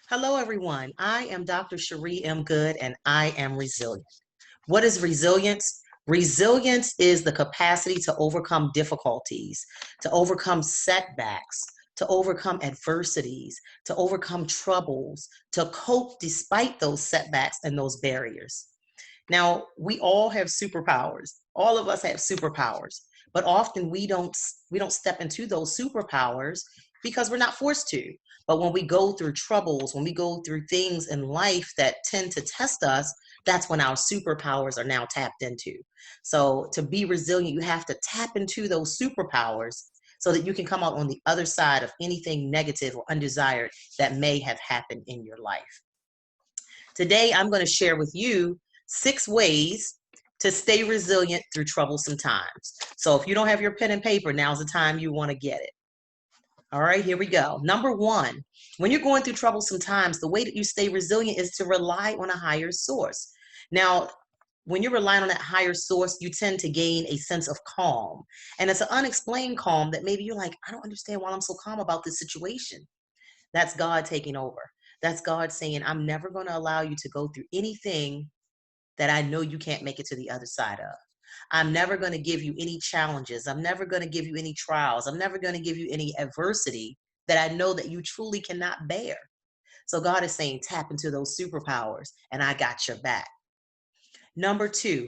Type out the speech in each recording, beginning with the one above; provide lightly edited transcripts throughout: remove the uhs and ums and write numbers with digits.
Hello, everyone. I am Dr. Chere M. Goode, and I am resilient. What is resilience? Resilience is the capacity to overcome difficulties, to overcome setbacks, to overcome adversities, to overcome troubles, to cope despite those setbacks and those barriers. Now, we all have superpowers. All of us have superpowers, but often we don't step into those superpowers because we're not forced to. But when we go through troubles, when we go through things in life that tend to test us, that's when our superpowers are now tapped into. So to be resilient, you have to tap into those superpowers so that you can come out on the other side of anything negative or undesired that may have happened in your life. Today, I'm going to share with you 6 ways to stay resilient through troublesome times. So if you don't have your pen and paper, now's the time you want to get it. All right, here we go. Number 1, when you're going through troublesome times, the way that you stay resilient is to rely on a higher source. Now, when you're relying on that higher source, you tend to gain a sense of calm. And it's an unexplained calm that maybe you're like, I don't understand why I'm so calm about this situation. That's God taking over. That's God saying, I'm never going to allow you to go through anything that I know you can't make it to the other side of. I'm never going to give you any challenges. I'm never going to give you any trials. I'm never going to give you any adversity that I know that you truly cannot bear. So God is saying, tap into those superpowers and I got your back. Number 2,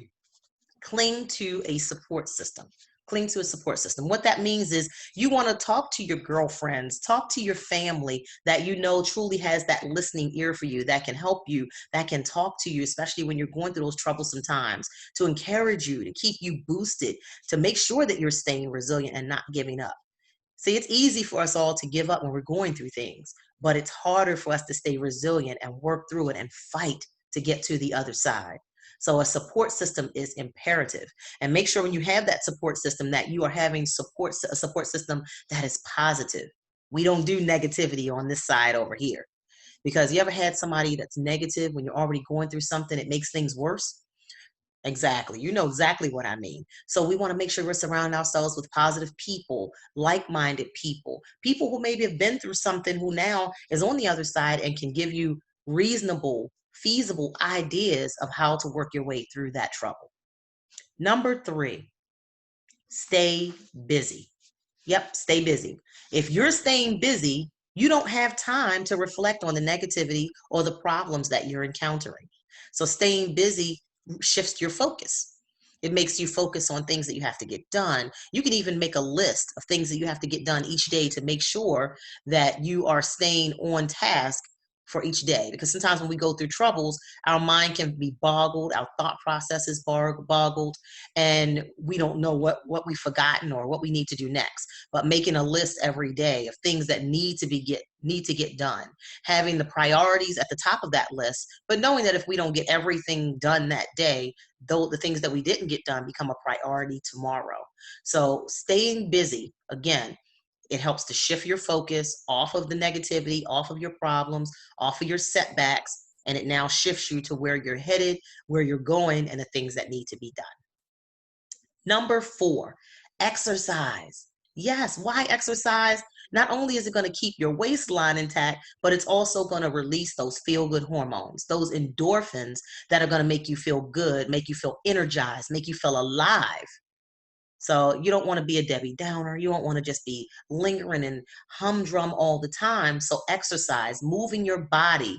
cling to a support system. Cling to a support system. What that means is you want to talk to your girlfriends, talk to your family that you know truly has that listening ear for you, that can help you, that can talk to you, especially when you're going through those troublesome times, to encourage you, to keep you boosted, to make sure that you're staying resilient and not giving up. See, it's easy for us all to give up when we're going through things, but it's harder for us to stay resilient and work through it and fight to get to the other side. So a support system is imperative. And make sure when you have that support system that you are having a support system that is positive. We don't do negativity on this side over here. Because you ever had somebody that's negative when you're already going through something, it makes things worse? Exactly. You know exactly what I mean. So we want to make sure we're surrounding ourselves with positive people, like-minded people, people who maybe have been through something who now is on the other side and can give you reasonable, feasible ideas of how to work your way through that trouble. Number 3, stay busy. Yep, stay busy. If you're staying busy, you don't have time to reflect on the negativity or the problems that you're encountering. So staying busy shifts your focus. It makes you focus on things that you have to get done. You can even make a list of things that you have to get done each day to make sure that you are staying on task for each day. Because sometimes when we go through troubles, our mind can be boggled, our thought process is boggled, and we don't know what we've forgotten or what we need to do next. But making a list every day of things that need to get done, having the priorities at the top of that list, but knowing that if we don't get everything done that day, though the things that we didn't get done become a priority tomorrow. So staying busy, again, it helps to shift your focus off of the negativity, off of your problems, off of your setbacks, and it now shifts you to where you're headed, where you're going, and the things that need to be done. Number 4, exercise. Yes, why exercise? Not only is it going to keep your waistline intact, but it's also going to release those feel-good hormones, those endorphins that are going to make you feel good, make you feel energized, make you feel alive. So you don't want to be a Debbie Downer. You don't want to just be lingering and humdrum all the time. So exercise, moving your body,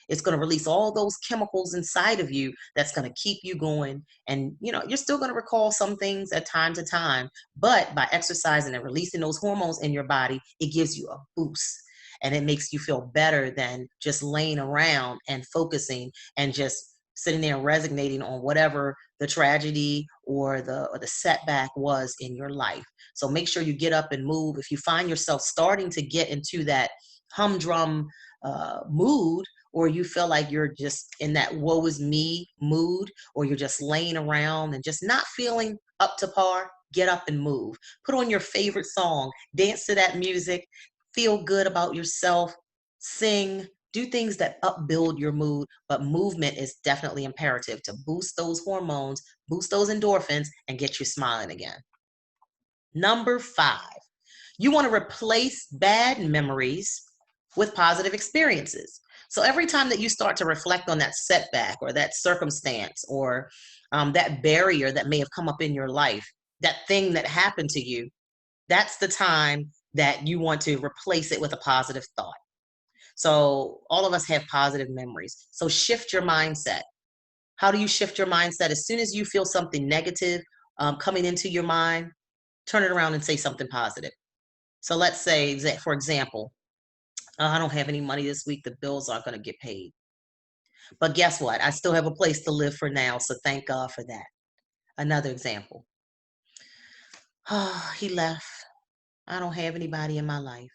it's going to release all those chemicals inside of you that's going to keep you going. And you're still going to recall some things at time to time, but by exercising and releasing those hormones in your body, it gives you a boost. And it makes you feel better than just laying around and focusing and just sitting there and resignating on whatever the tragedy or the setback was in your life. So make sure you get up and move. If you find yourself starting to get into that humdrum mood, or you feel like you're just in that woe is me mood, or you're just laying around and just not feeling up to par, get up and move. Put on your favorite song, dance to that music, feel good about yourself, sing, do things that upbuild your mood, but movement is definitely imperative to boost those hormones, boost those endorphins, and get you smiling again. Number 5, you want to replace bad memories with positive experiences. So every time that you start to reflect on that setback or that circumstance or that barrier that may have come up in your life, that thing that happened to you, that's the time that you want to replace it with a positive thought. So all of us have positive memories. So shift your mindset. How do you shift your mindset? As soon as you feel something negative coming into your mind, turn it around and say something positive. So let's say, for example, I don't have any money this week. The bills aren't going to get paid. But guess what? I still have a place to live for now. So thank God for that. Another example. Oh, he left. I don't have anybody in my life.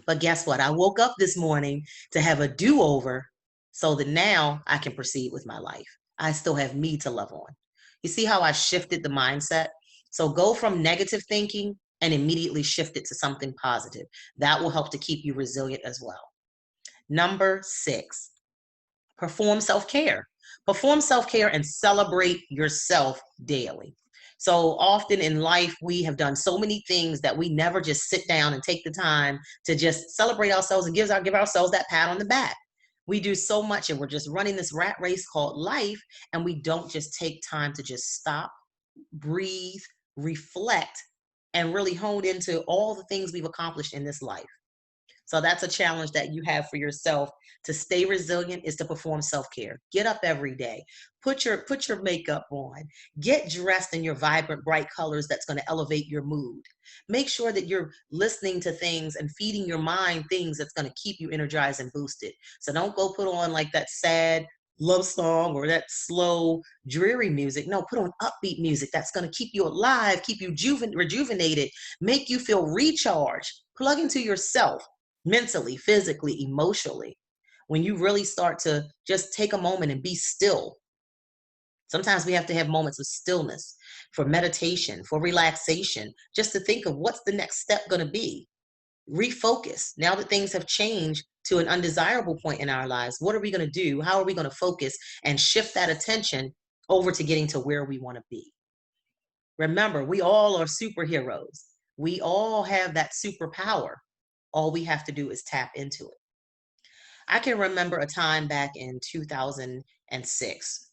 But guess what? I woke up this morning to have a do-over so that now I can proceed with my life. I still have me to love on. You see how I shifted the mindset? So go from negative thinking and immediately shift it to something positive. That will help to keep you resilient as well. Number 6, perform self-care. Perform self-care and celebrate yourself daily. So often in life, we have done so many things that we never just sit down and take the time to just celebrate ourselves and give ourselves that pat on the back. We do so much and we're just running this rat race called life, and we don't just take time to just stop, breathe, reflect, and really hone into all the things we've accomplished in this life. So that's a challenge that you have for yourself to stay resilient, is to perform self-care. Get up every day. Put your makeup on. Get dressed in your vibrant, bright colors that's going to elevate your mood. Make sure that you're listening to things and feeding your mind things that's going to keep you energized and boosted. So don't go put on like that sad love song or that slow, dreary music. No, put on upbeat music that's going to keep you alive, keep you rejuvenated, make you feel recharged. Plug into yourself mentally, physically, emotionally. When you really start to just take a moment and be still. Sometimes we have to have moments of stillness for meditation, for relaxation, just to think of what's the next step going to be. Refocus. Now that things have changed to an undesirable point in our lives, what are we going to do? How are we going to focus and shift that attention over to getting to where we want to be? Remember, we all are superheroes. We all have that superpower. All we have to do is tap into it. I can remember a time back in 2006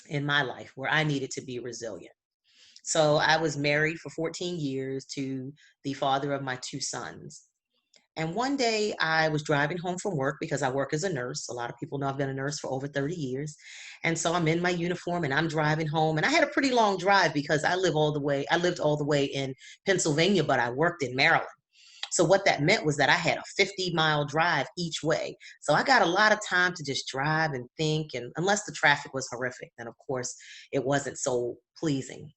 in my life where I needed to be resilient. So I was married for 14 years to the father of my 2 sons. And one day I was driving home from work because I work as a nurse. A lot of people know I've been a nurse for over 30 years. And so I'm in my uniform and I'm driving home. And I had a pretty long drive because I lived all the way in Pennsylvania, but I worked in Maryland. So what that meant was that I had a 50-mile drive each way. So I got a lot of time to just drive and think, and unless the traffic was horrific, then of course it wasn't so pleasing.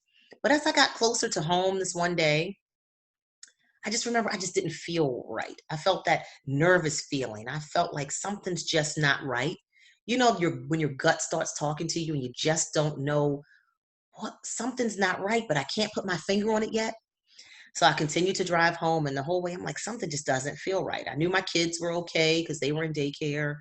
But as I got closer to home this one day, I just remember I just didn't feel right. I felt that nervous feeling. I felt like something's just not right. You know, when your gut starts talking to you and you just don't know what something's not right, but I can't put my finger on it yet. So I continued to drive home, and the whole way I'm like, something just doesn't feel right. I knew my kids were okay because they were in daycare.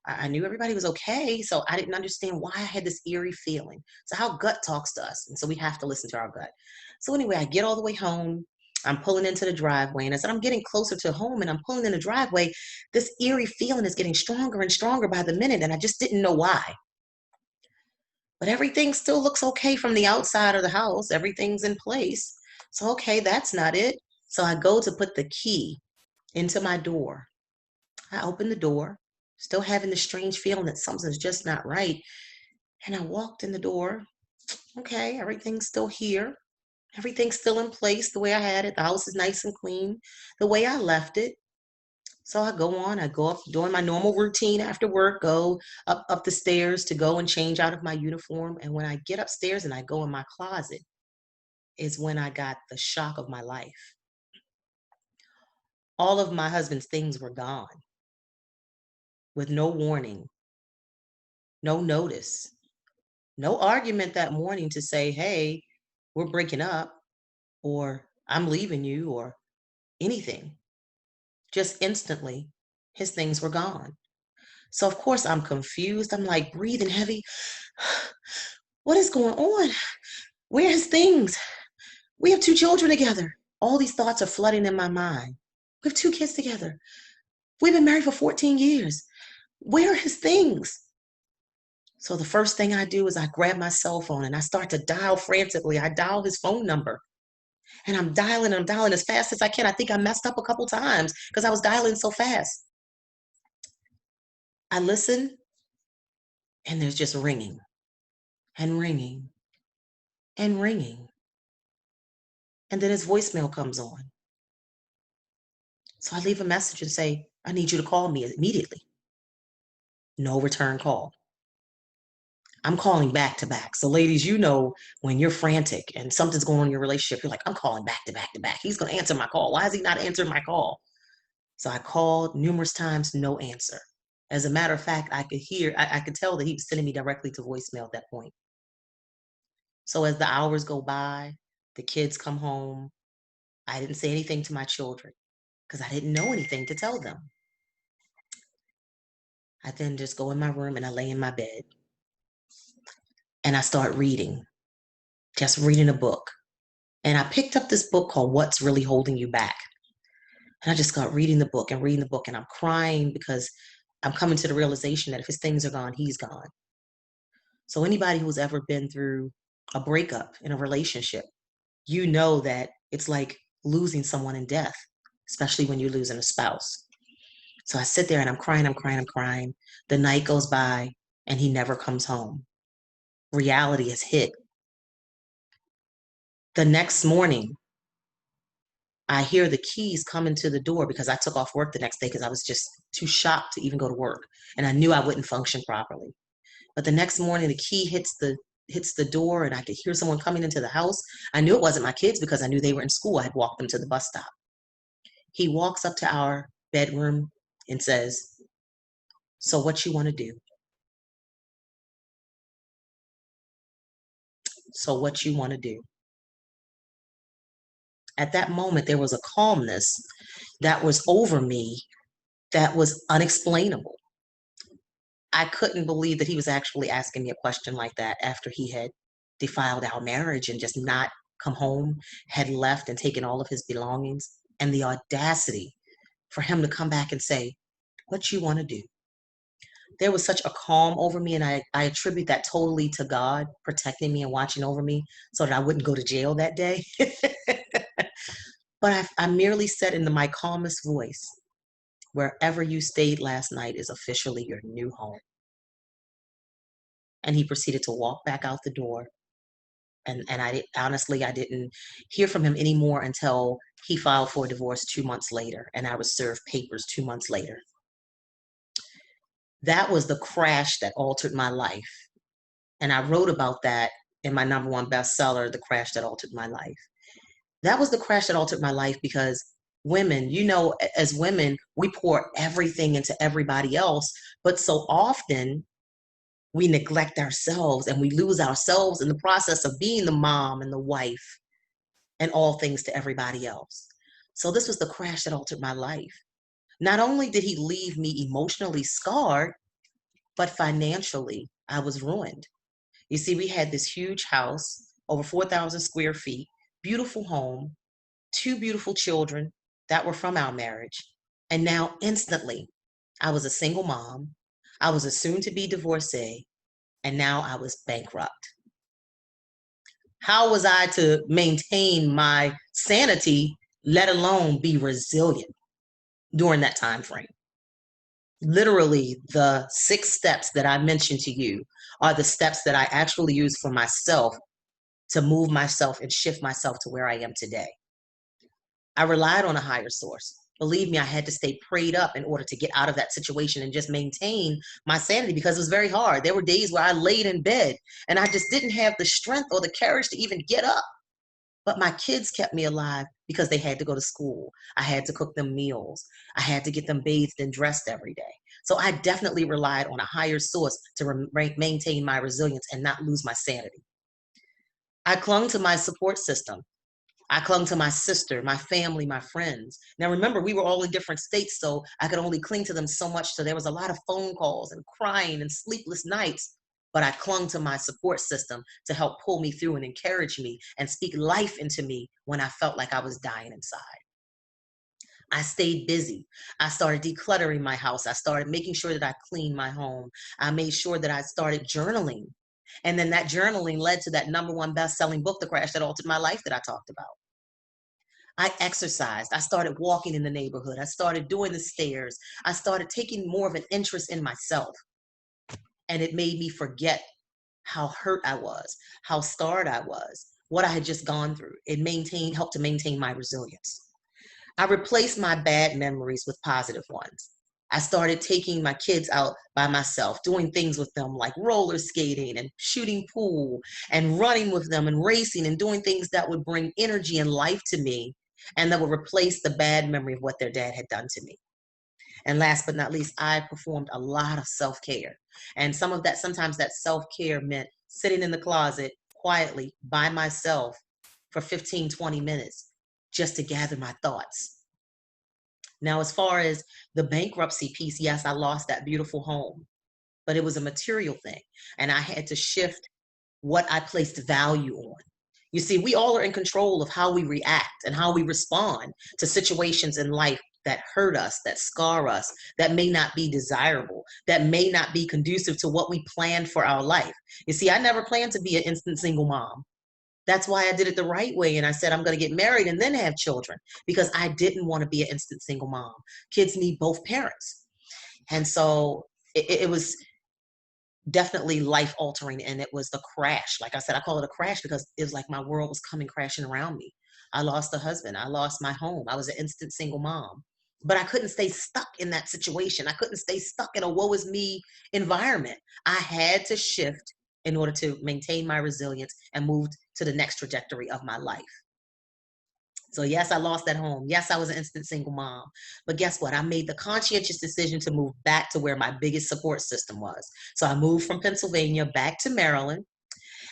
I knew everybody was okay. So I didn't understand why I had this eerie feeling. So how gut talks to us. And so we have to listen to our gut. So anyway, I get all the way home. I'm pulling into the driveway. And as I'm getting closer to home and I'm pulling in the driveway, this eerie feeling is getting stronger and stronger by the minute. And I just didn't know why. But everything still looks okay from the outside of the house. Everything's in place. So, okay, that's not it. So I go to put the key into my door. I open the door, still having the strange feeling that something's just not right. And I walked in the door. Okay, everything's still here. Everything's still in place the way I had it. The house is nice and clean, the way I left it. So I go up doing my normal routine after work, go up the stairs to go and change out of my uniform. And when I get upstairs and I go in my closet, is when I got the shock of my life. All of my husband's things were gone with no warning, no notice, no argument that morning to say, hey, we're breaking up, or I'm leaving you, or anything. Just instantly, his things were gone. So, of course, I'm confused. I'm like breathing heavy. What is going on? Where are his things? We have 2 children together. All these thoughts are flooding in my mind. We have 2 kids together. We've been married for 14 years. Where are his things? So the first thing I do is I grab my cell phone and I start to dial frantically. I dial his phone number and I'm dialing as fast as I can. I think I messed up a couple times because I was dialing so fast. I listen and there's just ringing and ringing and ringing. And then his voicemail comes on. So I leave a message and say, I need you to call me immediately. No return call. I'm calling back to back. So, ladies, you know, when you're frantic and something's going on in your relationship, you're like, I'm calling back to back to back. He's going to answer my call. Why is he not answering my call? So I called numerous times, no answer. As a matter of fact, I could hear, I could tell that he was sending me directly to voicemail at that point. So as the hours go by, the kids come home. I didn't say anything to my children because I didn't know anything to tell them. I then just go in my room and I lay in my bed and I start reading, just reading a book. And I picked up this book called What's Really Holding You Back. And I just got reading the book and reading the book, and I'm crying because I'm coming to the realization that if his things are gone, he's gone. So anybody who's ever been through a breakup in a relationship, you know that it's like losing someone in death, especially when you're losing a spouse. So I sit there and I'm crying, I'm crying, I'm crying. The night goes by and he never comes home. Reality has hit. The next morning, I hear the keys coming to the door because I took off work the next day because I was just too shocked to even go to work. And I knew I wouldn't function properly. But the next morning, the key hits the door and I could hear someone coming into the house. I knew it wasn't my kids because I knew they were in school. I had walked them to the bus stop. He walks up to our bedroom and says, so what you want to do? So what you want to do? At that moment, there was a calmness that was over me that was unexplainable. I couldn't believe that he was actually asking me a question like that after he had defiled our marriage and just not come home, had left and taken all of his belongings, and the audacity for him to come back and say, what you want to do? There was such a calm over me, and I attribute that totally to God protecting me and watching over me so that I wouldn't go to jail that day. But I merely said in my calmest voice, wherever you stayed last night is officially your new home. And he proceeded to walk back out the door. And honestly, I didn't hear from him anymore until he filed for a divorce 2 months later, and I was served papers 2 months later. That was the crash that altered my life. And I wrote about that in my #1 bestseller, The Crash That Altered My Life. That was the crash that altered my life because women, you know, as women, we pour everything into everybody else, but so often we neglect ourselves and we lose ourselves in the process of being the mom and the wife and all things to everybody else. So this was the crash that altered my life. Not only did he leave me emotionally scarred, but financially, I was ruined. You see, we had this huge house, over 4,000 square feet, beautiful home, two beautiful children that were from our marriage. And now, instantly, I was a single mom. I was a soon to be divorcee, and now I was bankrupt. How was I to maintain my sanity, let alone be resilient during that time frame? Literally, the 6 steps that I mentioned to you are the steps that I actually use for myself to move myself and shift myself to where I am today. I relied on a higher source. Believe me, I had to stay prayed up in order to get out of that situation and just maintain my sanity because it was very hard. There were days where I laid in bed and I just didn't have the strength or the courage to even get up. But my kids kept me alive because they had to go to school. I had to cook them meals. I had to get them bathed and dressed every day. So I definitely relied on a higher source to maintain my resilience and not lose my sanity. I clung to my support system. I clung to my sister, my family, my friends. Now, remember, we were all in different states, so I could only cling to them so much. So there was a lot of phone calls and crying and sleepless nights. But I clung to my support system to help pull me through and encourage me and speak life into me when I felt like I was dying inside. I stayed busy. I started decluttering my house. I started making sure that I cleaned my home. I made sure that I started journaling. And then that journaling led to that number one best-selling book, The Crash That Altered My Life, that I talked about. I exercised. I started walking in the neighborhood. I started doing the stairs. I started taking more of an interest in myself. And it made me forget how hurt I was, how scarred I was, what I had just gone through. It helped to maintain my resilience. I replaced my bad memories with positive ones. I started taking my kids out by myself, doing things with them like roller skating and shooting pool and running with them and racing and doing things that would bring energy and life to me and that would replace the bad memory of what their dad had done to me. And last but not least, I performed a lot of self-care. And sometimes that self-care meant sitting in the closet quietly by myself for 15, 20 minutes just to gather my thoughts. Now, as far as the bankruptcy piece, yes, I lost that beautiful home, but it was a material thing. And I had to shift what I placed value on. You see, we all are in control of how we react and how we respond to situations in life that hurt us, that scar us, that may not be desirable, that may not be conducive to what we planned for our life. You see, I never planned to be an instant single mom. That's why I did it the right way. And I said, I'm going to get married and then have children because I didn't want to be an instant single mom. Kids need both parents. And so it was definitely life altering. And it was the crash. Like I said, I call it a crash because it was like my world was coming crashing around me. I lost a husband. I lost my home. I was an instant single mom. But I couldn't stay stuck in that situation. I couldn't stay stuck in a woe is me environment. I had to shift in order to maintain my resilience and move to the next trajectory of my life. So yes, I lost that home. Yes, I was an instant single mom. But guess what? I made the conscientious decision to move back to where my biggest support system was. So I moved from Pennsylvania back to Maryland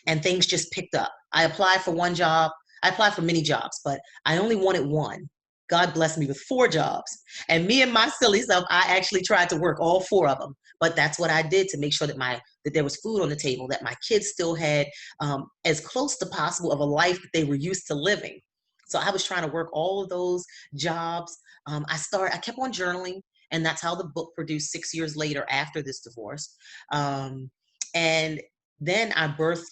and things just picked up. I applied for one job. I applied for many jobs, but I only wanted one. God blessed me with 4 jobs. And me and my silly self, I actually tried to work all 4 of them. But that's what I did to make sure that there was food on the table, that my kids still had as close to possible of a life that they were used to living. So I was trying to work all of those jobs. I kept on journaling, and that's how the book produced 6 years later after this divorce. And then I birthed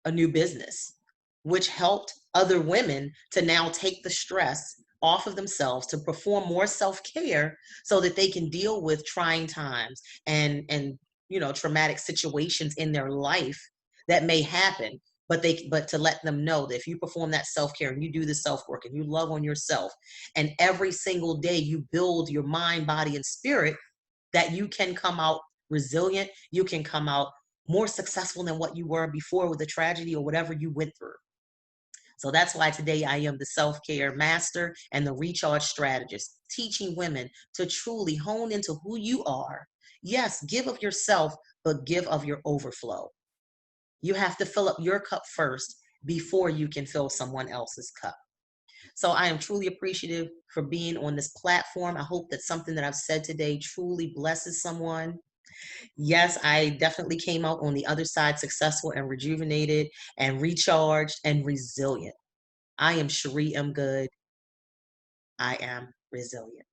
a new business, which helped other women to now take the stress off of themselves to perform more self-care so that they can deal with trying times and traumatic situations in their life that may happen, but to let them know that if you perform that self-care and you do the self-work and you love on yourself and every single day you build your mind, body, and spirit, that you can come out resilient, you can come out more successful than what you were before with the tragedy or whatever you went through. So that's why today I am the self-care master and the recharge strategist, teaching women to truly hone into who you are. Yes, give of yourself, but give of your overflow. You have to fill up your cup first before you can fill someone else's cup. So I am truly appreciative for being on this platform. I hope that something that I've said today truly blesses someone. Yes, I definitely came out on the other side successful and rejuvenated and recharged and resilient. I am Chere M. Goode. I am resilient.